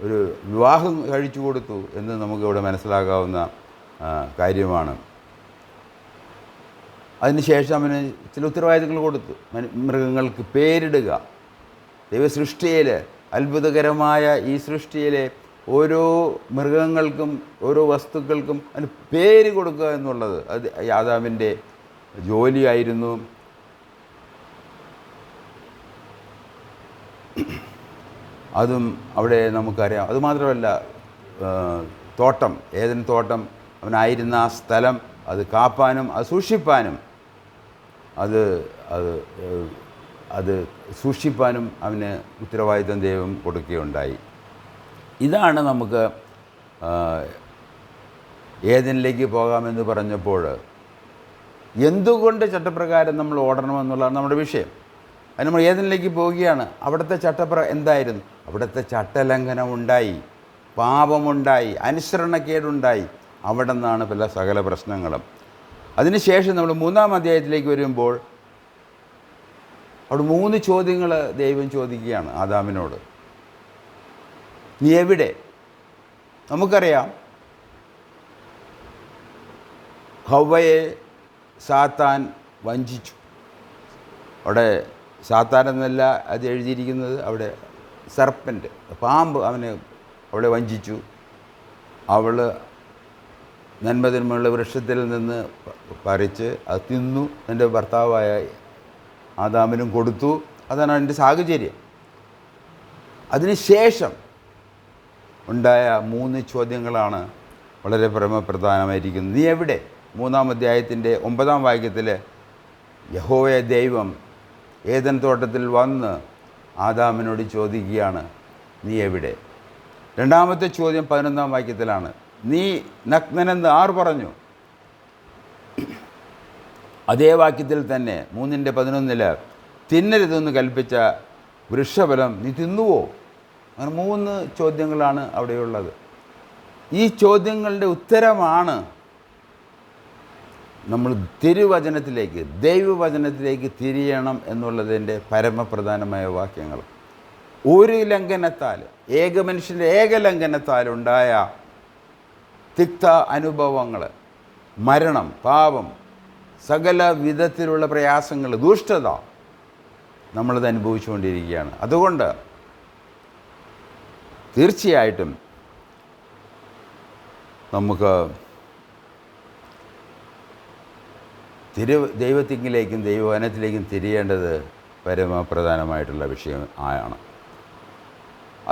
[SPEAKER 1] ഒരു വിവാഹം കഴിച്ചു കൊടുത്തു എന്ന് നമുക്കിവിടെ മനസ്സിലാക്കാവുന്ന കാര്യമാണ്. അതിനുശേഷം അവന് ചില ഉത്തരവാദിത്തങ്ങൾ കൊടുത്തു. മൃഗങ്ങൾക്ക് പേരിടുക. ദൈവസൃഷ്ടിയിൽ, അത്ഭുതകരമായ ഈ സൃഷ്ടിയിലെ ഓരോ മൃഗങ്ങൾക്കും ഓരോ വസ്തുക്കൾക്കും അതിന് പേര് കൊടുക്കുക എന്നുള്ളത് അത് ആദാമിൻ്റെ ജോലിയായിരുന്നു. അതും അവിടെ നമുക്കറിയാം. അതുമാത്രമല്ല, തോട്ടം, ഏദൻ തോട്ടം, അവനായിരുന്ന ആ സ്ഥലം അത് കാപ്പാനും അത് സൂക്ഷിപ്പാനും അത് സൂക്ഷിപ്പാനും അവന് ഉത്തരവാദിത്വം ദൈവം കൊടുക്കുകയുണ്ടായി. ഇതാണ് നമുക്ക് ഏദനിലേക്ക് പോകാമെന്ന് പറഞ്ഞപ്പോൾ എന്തുകൊണ്ട് ചട്ടപ്രകാരം നമ്മൾ ഓടണമെന്നുള്ളതാണ് നമ്മുടെ വിഷയം. അത് നമ്മൾ ഏദനിലേക്ക് പോവുകയാണ്. അവിടുത്തെ എന്തായിരുന്നു? അവിടുത്തെ ചട്ടലംഘനം ഉണ്ടായി, പാപമുണ്ടായി, അനുസരണക്കേടുണ്ടായി. അവിടെ നിന്നാണ് പല സകല പ്രശ്നങ്ങളും. അതിനുശേഷം നമ്മൾ 3-ാം അധ്യായത്തിലേക്ക് വരുമ്പോൾ അവിടെ 3 ചോദ്യങ്ങൾ ദൈവം ചോദിക്കുകയാണ് ആദാമിനോട്. നീ എവിടെ? നമുക്കറിയാം, ഹവ്വയെ സാത്താൻ വഞ്ചിച്ചു. അവിടെ സാത്താൻ എന്നല്ല അത് എഴുതിയിരിക്കുന്നത്, അവിടെ സർപ്പൻ്റ്, പാമ്പ് അവളെ വഞ്ചിച്ചു. അവൾ നന്മതിന്മയുള്ള വൃക്ഷത്തിൽ നിന്ന് പറിച്ച് അത് തിന്നു, എൻ്റെ ഭർത്താവായ ആദാമിനും കൊടുത്തു. അതാണ് അതിൻ്റെ സാഹചര്യം. അതിനുശേഷം ഉണ്ടായ 3 ചോദ്യങ്ങളാണ് വളരെ പരമപ്രധാനമായിരിക്കുന്നത്. നീ എവിടെ? 3-ാം അധ്യായത്തിൻ്റെ 9-ാം വാക്യത്തിൽ യഹോവ ദൈവം ഏദൻ തോട്ടത്തിൽ വന്ന് ആദാമിനോട് ചോദിക്കുകയാണ്, നീ എവിടെ? 2-ാമത്തെ ചോദ്യം 11-ാം വാക്യത്തിലാണ്. നീ നഗ്നനെന്ന് ആർ പറഞ്ഞു? അതേ വാക്യത്തിൽ തന്നെ 3:11 തിന്നരുതെന്ന് കൽപ്പിച്ച വൃക്ഷഫലം നീ തിന്നുവോ? അങ്ങനെ 3 ചോദ്യങ്ങളാണ് അവിടെയുള്ളത്. ഈ ചോദ്യങ്ങളുടെ ഉത്തരമാണ് നമ്മൾ തിരുവചനത്തിലേക്ക്, ദൈവവചനത്തിലേക്ക് തിരിയണം എന്നുള്ളതിൻ്റെ പരമപ്രധാനമായ വാക്യങ്ങൾ. ഒരു ലംഘനത്താൽ, മനുഷ്യൻ്റെ ലംഘനത്താൽ ഉണ്ടായ തിക്ത അനുഭവങ്ങൾ, മരണം, പാപം, സകല വിധത്തിലുള്ള പ്രയാസങ്ങൾ, ദുഷ്ടത നമ്മളത് അനുഭവിച്ചുകൊണ്ടിരിക്കുകയാണ്. അതുകൊണ്ട് തീർച്ചയായിട്ടും നമുക്ക് ദൈവത്തിങ്കിലേക്കും ദൈവവചനത്തിലേക്കും തിരിയേണ്ടത് പരമപ്രധാനമായിട്ടുള്ള വിഷയം ആണ്.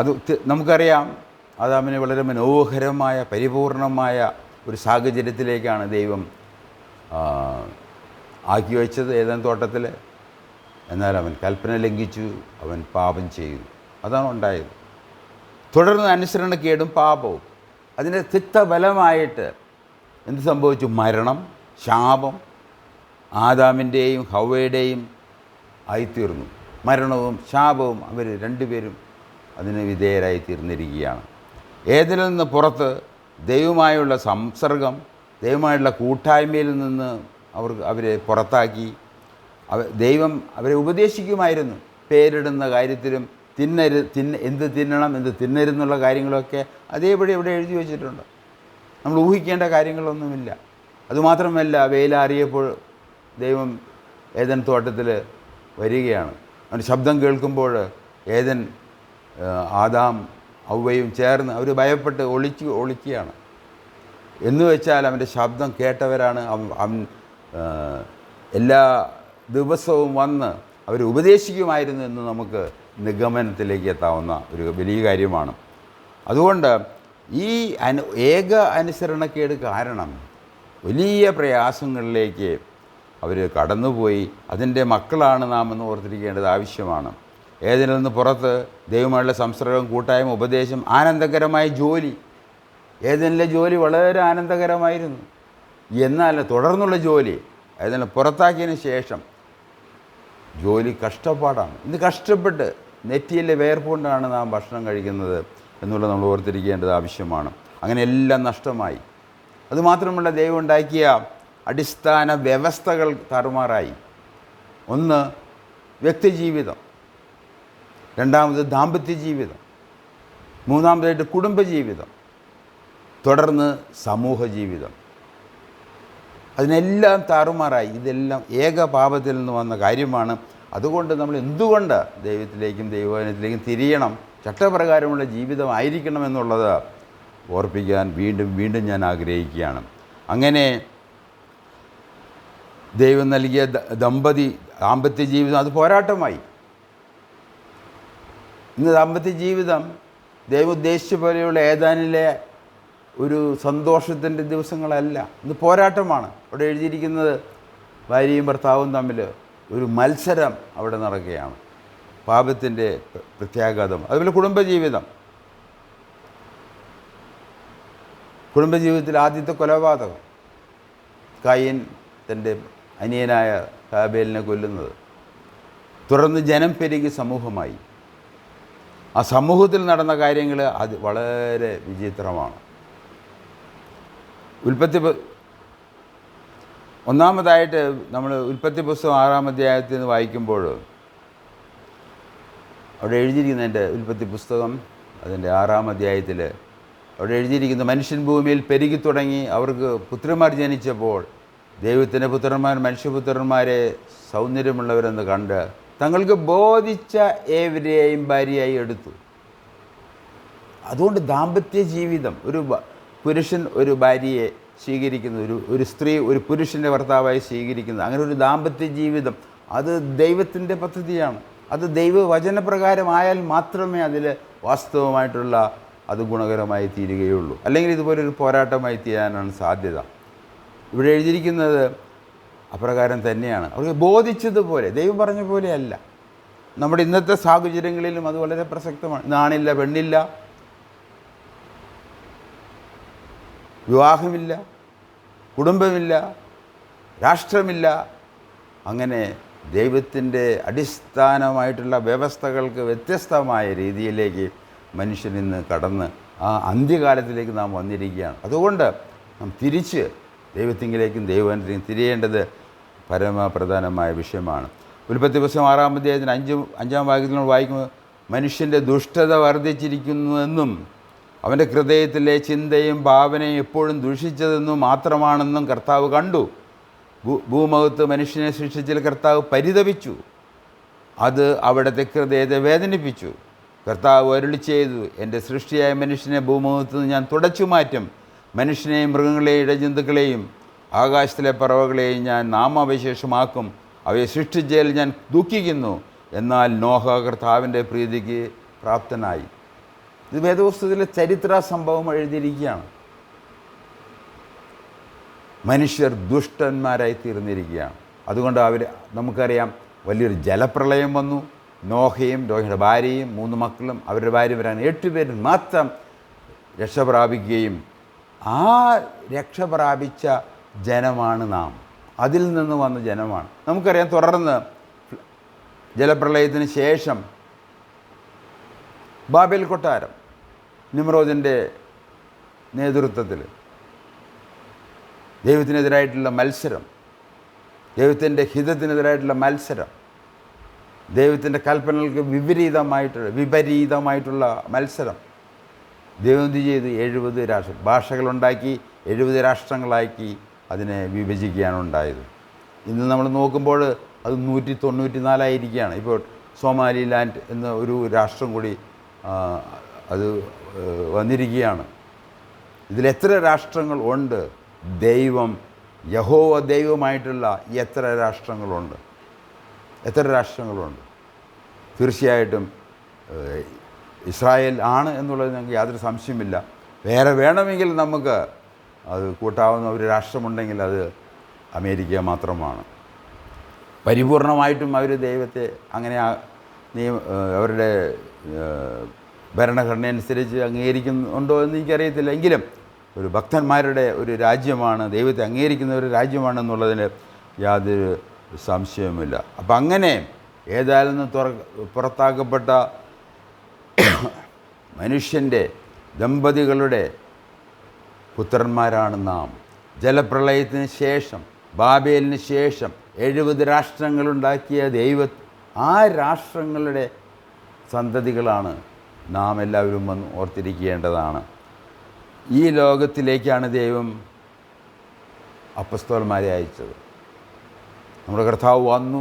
[SPEAKER 1] അത് നമുക്കറിയാം, ആദാമിനെ വളരെ മനോഹരമായ പരിപൂർണമായ ഒരു സാഹചര്യത്തിലേക്കാണ് ദൈവം ആക്കി വച്ചത് ഏദൻ തോട്ടത്തിൽ. എന്നാൽ അവൻ കൽപ്പന ലംഘിച്ചു, അവൻ പാപം ചെയ്തു. അതാണ് ഉണ്ടായത്. തുടർന്ന് അനുസരണക്കേടും പാപവും അതിൻ്റെ തിക്തഫലമായിട്ട് എന്ത് സംഭവിച്ചു? മരണം, ശാപം ആദാമിൻ്റെയും ഹവ്വയുടെയും ആയിത്തീർന്നു. മരണവും ശാപവും അവർ രണ്ടുപേരും അതിന് വിധേയരായി തീർന്നിരിക്കുകയാണ്. ഏതിൽ നിന്ന് പുറത്ത് ദൈവമായുള്ള സംസർഗം, ദൈവമായുള്ള കൂട്ടായ്മയിൽ നിന്ന് അവരെ പുറത്താക്കി. ദൈവം അവരെ ഉപദേശിക്കുമായിരുന്നു. പേരിടുന്ന കാര്യത്തിലും എന്ത് തിന്നണം, എന്ത് തിന്നരുന്നുള്ള കാര്യങ്ങളൊക്കെ അതേപടി ഇവിടെ എഴുതി വച്ചിട്ടുണ്ട്. നമ്മൾ ഊഹിക്കേണ്ട കാര്യങ്ങളൊന്നുമില്ല. അതുമാത്രമല്ല, വെയിലാറിയപ്പോൾ ദൈവം ഏദൻ തോട്ടത്തിൽ വരികയാണ്. അവൻ്റെ ശബ്ദം കേൾക്കുമ്പോൾ ആദാം ഹവ്വയും ചേർന്ന് അവർ ഭയപ്പെട്ട് ഒളിക്കുകയാണ്. എന്ന് വെച്ചാൽ അവൻ്റെ ശബ്ദം കേട്ടവരാണ്. അവൻ എല്ലാ ദിവസവും വന്ന് അവർ ഉപദേശിക്കുമായിരുന്നു എന്ന് നമുക്ക് നിഗമനത്തിലേക്ക് എത്താവുന്ന ഒരു വലിയ കാര്യമാണ്. അതുകൊണ്ട് ഈ അനുസരണക്കേട് കാരണം വലിയ പ്രയാസങ്ങളിലേക്ക് അവർ കടന്നുപോയി. അതിൻ്റെ മക്കളാണ് നാം എന്ന് ഓർത്തിരിക്കേണ്ടത് ആവശ്യമാണ്. ഏതിൽ നിന്ന് പുറത്ത് ദൈവമായുള്ള സംസർഗം, കൂട്ടായ്മ, ഉപദേശം, ആനന്ദകരമായ ജോലി. ഏതെല്ലാം ജോലി വളരെ ആനന്ദകരമായിരുന്നു. എന്നാൽ തുടർന്നുള്ള ജോലി, ഏതെല്ലാം പുറത്താക്കിയതിന് ശേഷം ജോലി കഷ്ടപ്പാടാണ്. ഇന്ന് കഷ്ടപ്പെട്ട് നെറ്റിയിലെ വേർപ്പുകൊണ്ടാണ് നാം ഭക്ഷണം കഴിക്കുന്നത് എന്നുള്ളത് നമ്മൾ ഓർത്തിരിക്കേണ്ടത് ആവശ്യമാണ്. അങ്ങനെ എല്ലാം നഷ്ടമായി. അതുമാത്രമല്ല, ദൈവം ഉണ്ടാക്കിയ അടിസ്ഥാന വ്യവസ്ഥകൾ താറുമാറായി. ഒന്ന് വ്യക്തിജീവിതം, രണ്ടാമത് ദാമ്പത്യ ജീവിതം, മൂന്നാമതായിട്ട് കുടുംബജീവിതം, തുടർന്ന് സമൂഹ ജീവിതം. അതിനെല്ലാം താറുമാറായി. ഇതെല്ലാം പാപത്തിൽ നിന്ന് വന്ന കാര്യമാണ്. അതുകൊണ്ട് നമ്മൾ എന്തുകൊണ്ട് ദൈവത്തിലേക്കും ദൈവവചനത്തിലേക്കും തിരിയണം ചട്ടപ്രകാരമുള്ള ജീവിതമായിരിക്കണമെന്നുള്ളത് ഓർപ്പിക്കാൻ വീണ്ടും വീണ്ടും ഞാൻ ആഗ്രഹിക്കുകയാണ്. അങ്ങനെ ദൈവം നൽകിയ ദാമ്പത്യ ജീവിതം അത് പോരാട്ടമായി. ഇന്ന് ദാമ്പത്യ ജീവിതം ദൈവം ഉദ്ദേശിച്ച പോലെയുള്ള ഏതാനിലെ ഒരു സന്തോഷത്തിൻ്റെ ദിവസങ്ങളല്ല, ഇന്ന് പോരാട്ടമാണ്. അവിടെ എഴുതിയിരിക്കുന്നത് ഭാര്യയും ഭർത്താവും തമ്മിൽ ഒരു മത്സരം അവിടെ നടക്കുകയാണ്. പാപത്തിൻ്റെ പ്രത്യാഘാതം. അതുപോലെ കുടുംബജീവിതത്തിൽ ആദ്യത്തെ കൊലപാതകം, കയീൻ തൻ്റെ അനിയനായ ഹാബേലിനെ കൊല്ലുന്നത്. തുടർന്ന് ജനം പെരുകി സമൂഹമായി. ആ സമൂഹത്തിൽ നടന്ന കാര്യങ്ങൾ അത് വളരെ വിചിത്രമാണ്. ഒന്നാമതായിട്ട് നമ്മൾ ഉൽപ്പത്തി പുസ്തകം 6-ാം അധ്യായത്തിൽ നിന്ന് വായിക്കുമ്പോൾ അവിടെ എഴുതിയിരിക്കുന്നതിൻ്റെ ഉൽപ്പത്തി പുസ്തകം അതിൻ്റെ 6-ാം അധ്യായത്തിൽ അവിടെ എഴുതിയിരിക്കുന്ന മനുഷ്യൻ ഭൂമിയിൽ പെരുകി തുടങ്ങി, അവർക്ക് പുത്രന്മാർ ജനിച്ചപ്പോൾ ദൈവത്തിൻ്റെ പുത്രന്മാർ മനുഷ്യപുത്രന്മാരെ സൗന്ദര്യമുള്ളവരെന്ന് കണ്ട് തങ്ങൾക്ക് ബോധിച്ച ഏവരെയും ഭാര്യയായി എടുത്തു. അതുകൊണ്ട് ദാമ്പത്യ ജീവിതം, ഒരു പുരുഷൻ ഒരു ഭാര്യയെ സ്വീകരിക്കുന്ന, ഒരു സ്ത്രീ ഒരു പുരുഷൻ്റെ ഭർത്താവായി സ്വീകരിക്കുന്നത്, അങ്ങനെ ഒരു ദാമ്പത്യ ജീവിതം അത് ദൈവത്തിൻ്റെ പദ്ധതിയാണ്. അത് ദൈവവചനപ്രകാരമായാൽ മാത്രമേ അതിൽ വാസ്തവമായിട്ടുള്ള അത് ഗുണകരമായി തീരുകയുള്ളൂ. അല്ലെങ്കിൽ ഇതുപോലൊരു പോരാട്ടമായി തീരാനാണ് സാധ്യത. ഇവിടെ എഴുതിയിരിക്കുന്നത് അപ്രകാരം തന്നെയാണ്. അവർക്ക് ബോധിച്ചതുപോലെ, ദൈവം പറഞ്ഞ പോലെയല്ല. നമ്മുടെ ഇന്നത്തെ സാഹചര്യങ്ങളിലും അത് വളരെ പ്രസക്തമാണ്. നാണില്ല, പെണ്ണില്ല, വിവാഹമില്ല, കുടുംബമില്ല, രാഷ്ട്രമില്ല. അങ്ങനെ ദൈവത്തിൻ്റെ അടിസ്ഥാനമായിട്ടുള്ള വ്യവസ്ഥകൾക്ക് വ്യത്യസ്തമായ രീതിയിലേക്ക് മനുഷ്യൻ ഇന്ന് കടന്ന് ആ അന്ത്യകാലത്തിലേക്ക് നാം വന്നിരിക്കുകയാണ്. അതുകൊണ്ട് നാം തിരിച്ച് ദൈവത്തിങ്കിലേക്കും ദൈവത്തിലേക്കും തിരിയേണ്ടത് പരമപ്രധാനമായ വിഷയമാണ്. ഉൽപ്പത്തി പുസ്തകം 6-ാം അധ്യായത്തിന് 5-ാം വാക്യത്തിൽ നമ്മൾ വായിക്കുമ്പോൾ മനുഷ്യൻ്റെ ദുഷ്ടത വർദ്ധിച്ചിരിക്കുന്നുവെന്നും അവൻ്റെ ഹൃദയത്തിലെ ചിന്തയും ഭാവനയും എപ്പോഴും ദുഷിച്ചതെന്നും മാത്രമാണെന്നും കർത്താവ് കണ്ടു. ഭൂമുഖത്ത് മനുഷ്യനെ സൃഷ്ടിച്ചതിൽ കർത്താവ് പരിതപിച്ചു. അത് അവിടുത്തെ ഹൃദയത്തെ വേദനിപ്പിച്ചു. കർത്താവ് അരുളി ചെയ്തു, എൻ്റെ സൃഷ്ടിയായ മനുഷ്യനെ ഭൂമുഖത്ത് നിന്ന് ഞാൻ തുടച്ചു മാറ്റും. മനുഷ്യനെയും മൃഗങ്ങളെയും ഇഴജന്തുക്കളെയും ആകാശത്തിലെ പറവകളെയും ഞാൻ നാമാവശേഷമാക്കും. അവയെ സൃഷ്ടിച്ചതിൽ ഞാൻ ദുഃഖിക്കുന്നു. എന്നാൽ നോഹ കർത്താവിൻ്റെ പ്രീതിക്ക് പ്രാപ്തനായി. ഇത് വേദപുസ്തകത്തിലെ ചരിത്ര സംഭവം എഴുതിയിരിക്കുകയാണ്. മനുഷ്യർ ദുഷ്ടന്മാരായി തീർന്നിരിക്കുകയാണ്. അതുകൊണ്ട് നമുക്കറിയാം, വലിയൊരു ജലപ്രളയം വന്നു. നോഹയുടെ ഭാര്യയും 3 മക്കളും അവരുടെ ഭാര്യമാരാണ് 8 പേരും മാത്രം രക്ഷ പ്രാപിക്കുകയും ആ രക്ഷ പ്രാപിച്ച ജനമാണ് നാം. അതിൽ നിന്ന് വന്ന ജനമാണ്. നമുക്കറിയാം, തുടർന്ന് ജലപ്രളയത്തിന് ശേഷം ബാബേൽ കൊട്ടാരം നിമ്രോദിൻ്റെ നേതൃത്വത്തിൽ ദൈവത്തിനെതിരായിട്ടുള്ള മത്സരം, ദൈവത്തിൻ്റെ ഹിതത്തിനെതിരായിട്ടുള്ള മത്സരം, ദൈവത്തിൻ്റെ കൽപ്പനകൾക്ക് വിപരീതമായിട്ടുള്ള മത്സരം. ദൈവം എന്ത് ചെയ്തു? 70 ഭാഷകളുണ്ടാക്കി 70 രാഷ്ട്രങ്ങളാക്കി അതിനെ വിഭജിക്കുകയാണുണ്ടായത്. ഇന്ന് നമ്മൾ നോക്കുമ്പോൾ അത് 194 ഇപ്പോൾ സോമാലിലാൻഡ് എന്ന ഒരു രാഷ്ട്രം കൂടി അത് വന്നിരിക്കുകയാണ്. ഇതിലെത്ര രാഷ്ട്രങ്ങൾ ഉണ്ട്? യഹോവ ദൈവമായിട്ടുള്ള എത്ര രാഷ്ട്രങ്ങളുണ്ട്? തീർച്ചയായിട്ടും ഇസ്രായേൽ ആണ് എന്നുള്ളത് ഞങ്ങൾക്ക് യാതൊരു സംശയമില്ല. വേറെ വേണമെങ്കിൽ നമുക്ക് അത് കൂട്ടാവുന്ന ഒരു രാഷ്ട്രമുണ്ടെങ്കിൽ അത് അമേരിക്ക മാത്രമാണ്. പരിപൂർണമായിട്ടും അവർ ദൈവത്തെ അങ്ങനെ അവരുടെ ഭരണഘടന അനുസരിച്ച് അംഗീകരിക്കുന്നുണ്ടോ എന്ന് എനിക്കറിയത്തില്ല. എങ്കിലും ഒരു ഭക്തന്മാരുടെ ഒരു രാജ്യമാണ്, ദൈവത്തെ അംഗീകരിക്കുന്ന ഒരു രാജ്യമാണെന്നുള്ളതിന് യാതൊരു സംശയവുമില്ല. അപ്പം അങ്ങനെ ഏതായാലും പുറത്താക്കപ്പെട്ട മനുഷ്യൻ്റെ ദമ്പതികളുടെ പുത്രന്മാരാണ് നാം. ജലപ്രളയത്തിന് ശേഷം, ബാബേലിന് ശേഷം 70 രാഷ്ട്രങ്ങളുണ്ടാക്കിയ ആ രാഷ്ട്രങ്ങളുടെ സന്തതികളാണ് നാം എല്ലാവരും വന്ന് ഓർത്തിരിക്കേണ്ടതാണ്. ഈ ലോകത്തിലേക്കാണ് ദൈവം അപ്പസ്തോലന്മാരെ അയച്ചത്. നമ്മുടെ കർത്താവ് വന്നു,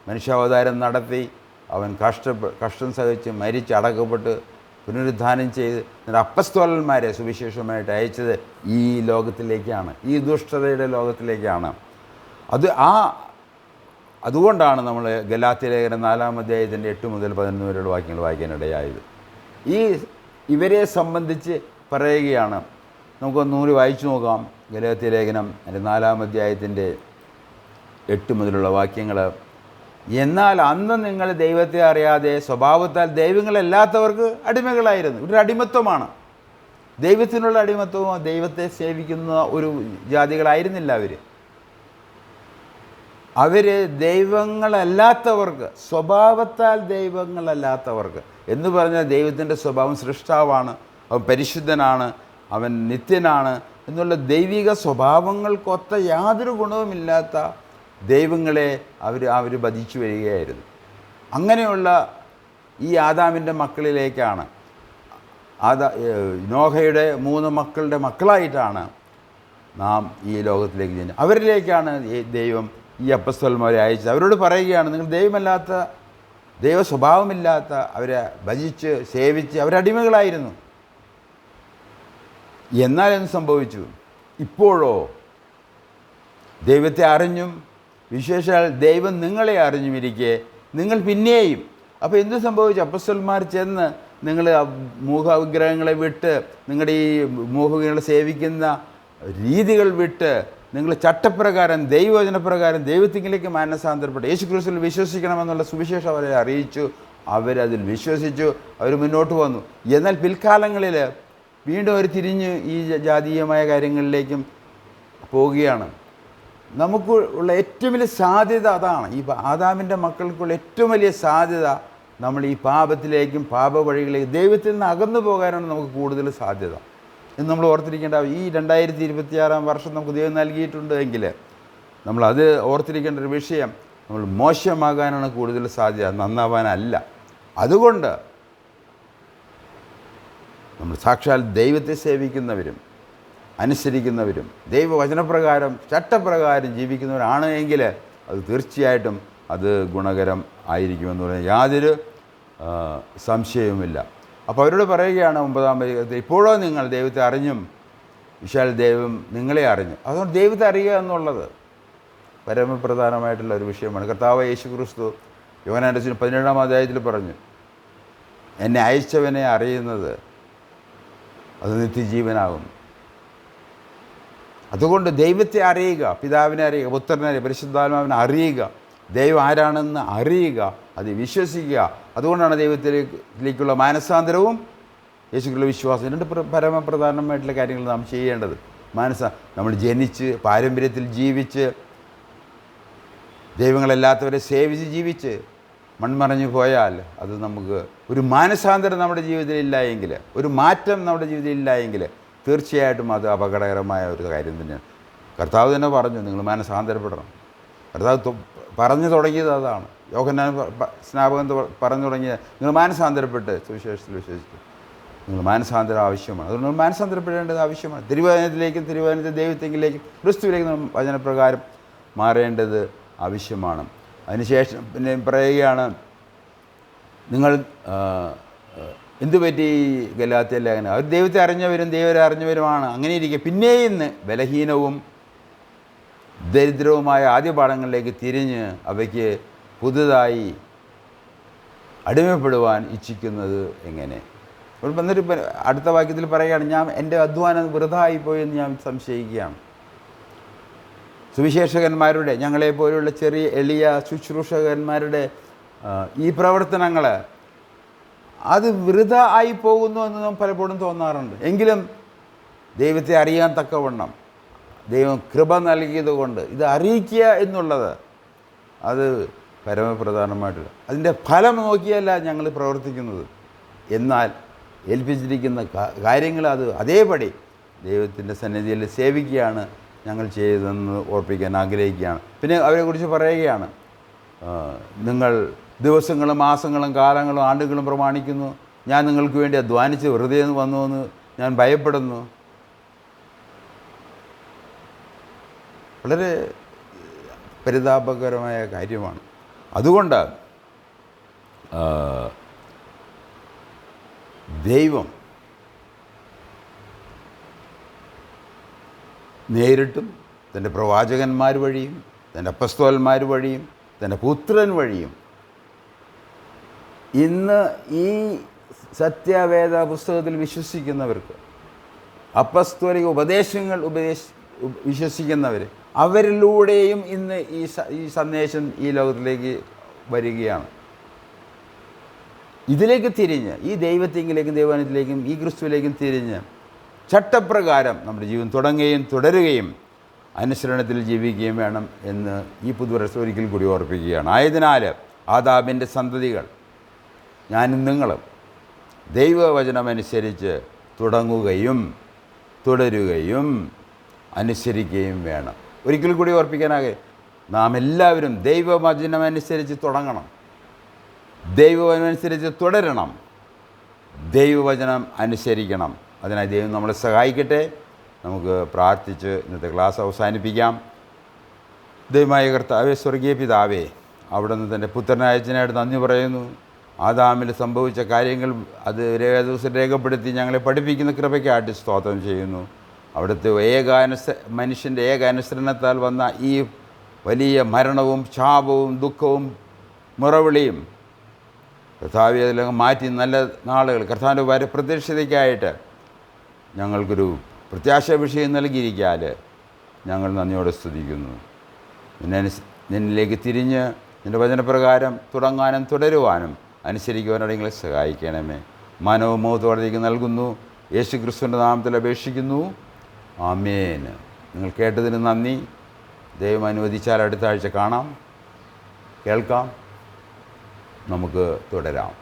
[SPEAKER 1] മനുഷ്യാവതാരം നടത്തി, അവൻ കഷ്ടം സഹിച്ച് മരിച്ച് അടക്കപ്പെട്ട് പുനരുദ്ധാനം ചെയ്ത് അപ്പസ്തോലന്മാരെ സുവിശേഷമായിട്ട് അയച്ചത് ഈ ലോകത്തിലേക്കാണ്, ഈ ദുഷ്ടതയുടെ ലോകത്തിലേക്കാണ്. അതുകൊണ്ടാണ് നമ്മൾ ഗലാത്യ ലേഖനം 4-ാം അധ്യായത്തിൻ്റെ 8 മുതൽ 11 വരെയുള്ള വാക്യങ്ങൾ വായിക്കാനിടയായത്. ഇവരെ സംബന്ധിച്ച് പറയുകയാണ്. നമുക്കൊന്നുകൂടി വായിച്ചു നോക്കാം. ഗലാത്യ ലേഖനം 4-ാം അധ്യായത്തിൻ്റെ 8 മുതലുള്ള വാക്യങ്ങൾ. എന്നാൽ അന്ന് നിങ്ങൾ ദൈവത്തെ അറിയാതെ സ്വഭാവത്താൽ ദൈവങ്ങളല്ലാത്തവർക്ക് അടിമകളായിരുന്നു. ഒരു അടിമത്വമാണ്, ദൈവത്തിനുള്ള അടിമത്വവും. ദൈവത്തെ സേവിക്കുന്ന ഒരു ജാതികളായിരുന്നില്ല അവർ ദൈവങ്ങളല്ലാത്തവർക്ക്, സ്വഭാവത്താൽ ദൈവങ്ങളല്ലാത്തവർക്ക് എന്ന് പറഞ്ഞാൽ ദൈവത്തിൻ്റെ സ്വഭാവം സൃഷ്ടാവാണ്, അവൻ പരിശുദ്ധനാണ്, അവൻ നിത്യനാണ് എന്നുള്ള ദൈവിക സ്വഭാവങ്ങൾക്കൊത്ത യാതൊരു ഗുണവുമില്ലാത്ത ദൈവങ്ങളെ അവർ ഭജിച്ചു വരികയായിരുന്നു. അങ്ങനെയുള്ള ഈ ആദാമിൻ്റെ മക്കളിലേക്കാണ്, നോഹയുടെ 3 മക്കളുടെ മക്കളായിട്ടാണ് നാം ഈ ലോകത്തിലേക്ക് ചെന്നത്. അവരിലേക്കാണ് ദൈവം ഈ അപ്പസ്തോലന്മാരെ അയച്ചത്. അവരോട് പറയുകയാണ്, നിങ്ങൾ ദൈവ സ്വഭാവമില്ലാത്ത അവരെ ഭജിച്ച് സേവിച്ച് അവരടിമകളായിരുന്നു. എന്നാൽ എന്ത് സംഭവിച്ചു? ഇപ്പോഴോ ദൈവത്തെ അറിഞ്ഞും വിശേഷാൽ ദൈവം നിങ്ങളെ അറിഞ്ഞുമിരിക്കെ നിങ്ങൾ പിന്നെയും. അപ്പോൾ എന്ത് സംഭവിച്ചു? അപ്പസ്തോലന്മാർ ചെന്ന് നിങ്ങൾ മൂഹവിഗ്രഹങ്ങളെ വിട്ട്, നിങ്ങളുടെ ഈ മൂഹവിഗ്രഹങ്ങളെ സേവിക്കുന്ന രീതികൾ വിട്ട് നിങ്ങൾ ചട്ടപ്രകാരം ദൈവവചനപ്രകാരം ദൈവത്തിങ്കിലേക്ക് മാനസാന്തരപ്പെട്ടു യേശുക്രിസ്തുവിൽ വിശ്വസിക്കണമെന്നുള്ള സുവിശേഷം അവരെ അറിയിച്ചു. അവരതിൽ വിശ്വസിച്ചു, അവർ മുന്നോട്ട് വന്നു. എന്നാൽ പിൽക്കാലങ്ങളിൽ വീണ്ടും അവർ തിരിഞ്ഞ് ഈ ജാതീയമായ കാര്യങ്ങളിലേക്കും പോവുകയാണ്. നമുക്ക് ഉള്ള ഏറ്റവും വലിയ സാധ്യത അതാണ്. ഈ ആദാമിൻ്റെ മക്കൾക്കുള്ള ഏറ്റവും വലിയ സാധ്യത നമ്മൾ ഈ പാപത്തിലേക്കും പാപ വഴികളിലേക്കും ദൈവത്തിൽ നിന്ന് അകന്നു പോകാനാണ് നമുക്ക് കൂടുതൽ സാധ്യത എന്ന് നമ്മൾ ഓർത്തിരിക്കേണ്ട. ഈ 2026 വർഷം നമുക്ക് ദൈവം നൽകിയിട്ടുണ്ട് എങ്കിൽ നമ്മളത് ഓർത്തിരിക്കേണ്ട ഒരു വിഷയം, നമ്മൾ മോശമാകാനാണ് കൂടുതൽ സാധ്യത, നന്നാവാനല്ല. അതുകൊണ്ട് നമ്മൾ സാക്ഷാൽ ദൈവത്തെ സേവിക്കുന്നവരും അനുസരിക്കുന്നവരും ദൈവവചനപ്രകാരം ചട്ടപ്രകാരം ജീവിക്കുന്നവരാണ് എങ്കിൽ അത് തീർച്ചയായിട്ടും അത് ഗുണകരം ആയിരിക്കുമെന്ന് പറഞ്ഞാൽ യാതൊരു സംശയവുമില്ല. അപ്പോൾ അവരോട് പറയുകയാണ് 9-ാം വചനത്തിൽ, ഇപ്പോഴോ നിങ്ങൾ ദൈവത്തെ അറിഞ്ഞും വിശാൽ ദൈവം നിങ്ങളെ അറിഞ്ഞു. അതുകൊണ്ട് ദൈവത്തെ അറിയുക എന്നുള്ളത് പരമപ്രധാനമായിട്ടുള്ള ഒരു വിഷയമാണ്. കർത്താവ് യേശുക്രിസ്തു യോഹന്നാന്റെ 17-ാം അധ്യായത്തിൽ പറഞ്ഞു, എന്നെ അയച്ചവനെ അറിയുന്നത് അത് നിത്യജീവനാകും. അതുകൊണ്ട് ദൈവത്തെ അറിയുക, പിതാവിനെ അറിയുക, പുത്രനെ അറിയുക, പരിശുദ്ധാത്മാവിനെ അറിയുക, ദൈവം ആരാണെന്ന് അറിയുക, അത് വിശ്വസിക്കുക. അതുകൊണ്ടാണ് ദൈവത്തിലേക്കുള്ള മാനസാന്തരവും യേശുക്രിസ്തുവിലുള്ള വിശ്വാസം, രണ്ട് പരമപ്രധാനമായിട്ടുള്ള കാര്യങ്ങൾ നാം ചെയ്യേണ്ടത്. നമ്മൾ ജനിച്ച് പാരമ്പര്യത്തിൽ ജീവിച്ച് ദൈവങ്ങളല്ലാത്തവരെ സേവിച്ച് ജീവിച്ച് മൺമറഞ്ഞു പോയാൽ അത് നമുക്ക് ഒരു മാനസാന്തരം നമ്മുടെ ജീവിതത്തിൽ ഇല്ല എങ്കിൽ, ഒരു മാറ്റം നമ്മുടെ ജീവിതത്തിൽ ഇല്ല എങ്കിൽ തീർച്ചയായിട്ടും അത് അപകടകരമായ ഒരു കാര്യം തന്നെയാണ്. കർത്താവ് തന്നെ പറഞ്ഞു, നിങ്ങൾ മാനസാന്തരപ്പെടണം. കർത്താവ് പറഞ്ഞു തുടങ്ങിയത് അതാണ്. യോഹന്നാൻ സ്നാപകൻ പറഞ്ഞു തുടങ്ങിയത്, നിങ്ങൾ മാനസാന്തരപ്പെട്ട് സുവിശേഷത്തിൽ വിശ്വസിച്ചു, നിങ്ങൾ മാനസാന്തരം ആവശ്യമാണ്. അതുകൊണ്ട് നിങ്ങൾ മാനസാന്തരപ്പെടേണ്ടത് ആവശ്യമാണ്. തിരുവചനത്തിൽ ദൈവത്തെങ്കിലേക്കും ക്രിസ്തുവിലേക്കും വചനപ്രകാരം മാറേണ്ടത് ആവശ്യമാണ്. അതിനുശേഷം പിന്നെ പറയുകയാണ്, നിങ്ങൾ എന്തുപറ്റി ഗലാത്യ ലേഖനം, അവർ ദൈവത്തെ അറിഞ്ഞവരും ദൈവരെ അറിഞ്ഞവരുമാണ്. അങ്ങനെ ഇരിക്കെ പിന്നെയും ബലഹീനവും ദരിദ്രവുമായ ആദ്യ പാഠങ്ങളിലേക്ക് തിരിഞ്ഞ് അവയ്ക്ക് പുതുതായി അടിമപ്പെടുവാൻ ഇച്ഛിക്കുന്നത് എങ്ങനെ? എന്നിട്ട് അടുത്ത വാക്യത്തിൽ പറയുകയാണ്, ഞാൻ എൻ്റെ അധ്വാനം വൃഥായിപ്പോയി എന്ന് ഞാൻ സംശയിക്കുകയാണ്. സുവിശേഷകന്മാരുടെ, ഞങ്ങളെപ്പോലുള്ള ചെറിയ എളിയ ശുശ്രൂഷകന്മാരുടെ ഈ പ്രവർത്തനങ്ങൾ അത് വൃഥ ആയി പോകുന്നു എന്ന് നാം പലപ്പോഴും തോന്നാറുണ്ട്. എങ്കിലും ദൈവത്തെ അറിയാൻ തക്കവണ്ണം ദൈവം കൃപ നൽകിയത് കൊണ്ട് ഇത് അറിയിക്കുക എന്നുള്ളത് അത് പരമപ്രധാനമായിട്ടുള്ള, അതിൻ്റെ ഫലം നോക്കിയല്ല ഞങ്ങൾ പ്രവർത്തിക്കുന്നത്. എന്നാൽ ഏൽപ്പിച്ചിരിക്കുന്ന കാര്യങ്ങൾ അത് അതേപടി ദൈവത്തിൻ്റെ സന്നിധിയിൽ സേവിക്കുകയാണ് ഞങ്ങൾ ചെയ്തതെന്ന് ഓർപ്പിക്കാൻ ആഗ്രഹിക്കുകയാണ്. പിന്നെ അവരെക്കുറിച്ച് പറയുകയാണ്, നിങ്ങൾ ദിവസങ്ങളും മാസങ്ങളും കാലങ്ങളും ആണ്ടുകളും പ്രമാണിക്കുന്നു, ഞാൻ നിങ്ങൾക്ക് വേണ്ടി അധ്വാനിച്ച് വെറുതെ വന്നുവെന്ന് ഞാൻ ഭയപ്പെടുന്നു. വളരെ പരിതാപകരമായ കാര്യമാണ്. അതുകൊണ്ട് ദൈവം നേരിട്ടും തൻ്റെ പ്രവാചകന്മാർ വഴിയും തൻ്റെ അപ്പസ്തോലന്മാർ വഴിയും തൻ്റെ പുത്രൻ വഴിയും ഇന്ന് ഈ സത്യവേദ പുസ്തകത്തിൽ വിശ്വസിക്കുന്നവർക്ക്, അപ്പസ്തോലിക ഉപദേശങ്ങൾ വിശ്വസിക്കുന്നവർ, അവരിലൂടെയും ഇന്ന് ഈ സന്ദേശം ഈ ലോകത്തിലേക്ക് വരികയാണ്. ഇതിലേക്ക് തിരിഞ്ഞ്, ഈ ദൈവത്തിങ്കിലേക്കും ദൈവത്തിലേക്കും ഈ ക്രിസ്തുവിലേക്കും തിരിഞ്ഞ് ചട്ടപ്രകാരം നമ്മുടെ ജീവൻ തുടങ്ങുകയും തുടരുകയും അനുസരണത്തിൽ ജീവിക്കുകയും വേണം എന്ന് ഈ പുതുവർഷ ഒരിക്കൽ കൂടി ഓർപ്പിക്കുകയാണ്. ആയതിനാൽ ആദാമിൻ്റെ സന്തതികൾ, ഞാനും നിങ്ങളും ദൈവവചനമനുസരിച്ച് തുടങ്ങുകയും തുടരുകയും അനുസരിക്കുകയും വേണം. ഒരിക്കൽ കൂടി ഓർപ്പിക്കാനാകെ, നാം എല്ലാവരും ദൈവവചനമനുസരിച്ച് തുടങ്ങണം, ദൈവവചനമനുസരിച്ച് തുടരണം, ദൈവവചനം അനുസരിക്കണം. അതിനായി ദൈവം നമ്മളെ സഹായിക്കട്ടെ. നമുക്ക് പ്രാർത്ഥിച്ച് ഇന്നത്തെ ക്ലാസ് അവസാനിപ്പിക്കാം. ദൈവമായ കർത്താവേ, സ്വർഗീയ പിതാവേ, അവിടുന്ന് തൻ്റെ പുത്രനായച്ചനായിട്ട് നന്ദി പറയുന്നു. ആദാമിൽ സംഭവിച്ച കാര്യങ്ങൾ അത് ദിവസം രേഖപ്പെടുത്തി ഞങ്ങളെ പഠിപ്പിക്കുന്ന കൃപയ്ക്കായിട്ട് സ്തോത്രം ചെയ്യുന്നു. അവിടുത്തെ മനുഷ്യൻ്റെ അനുസരണത്താൽ വന്ന ഈ വലിയ മരണവും ശാപവും ദുഃഖവും മുറവിളിയും കർത്താവെ അതിലങ്ങ് മാറ്റി നല്ല നാളുകൾ കർത്താവിൻ്റെ പ്രത്യക്ഷതയ്ക്കായിട്ട് ഞങ്ങൾക്കൊരു പ്രത്യാശ വിഷയം നൽകിയിരിക്കാൽ ഞങ്ങൾ നന്ദിയോടെ സ്തുതിക്കുന്നു. നിന്നിലേക്ക് തിരിഞ്ഞ് നിൻ്റെ വചനപ്രകാരം തുടങ്ങാനും തുടരുവാനും അനുസരിക്കുവാനും നിങ്ങളെ സഹായിക്കണമേ. മാനവും മഹത്വം നൽകുന്നു. യേശു ക്രിസ്തുവിൻ്റെ നാമത്തിൽ അപേക്ഷിക്കുന്നു. ആമേൻ. നിങ്ങൾ കേട്ടതിന് നന്ദി. ദൈവം അനുവദിച്ചാൽ അടുത്ത ആഴ്ച കാണാം, കേൾക്കാം, നമുക്ക് തുടരാം.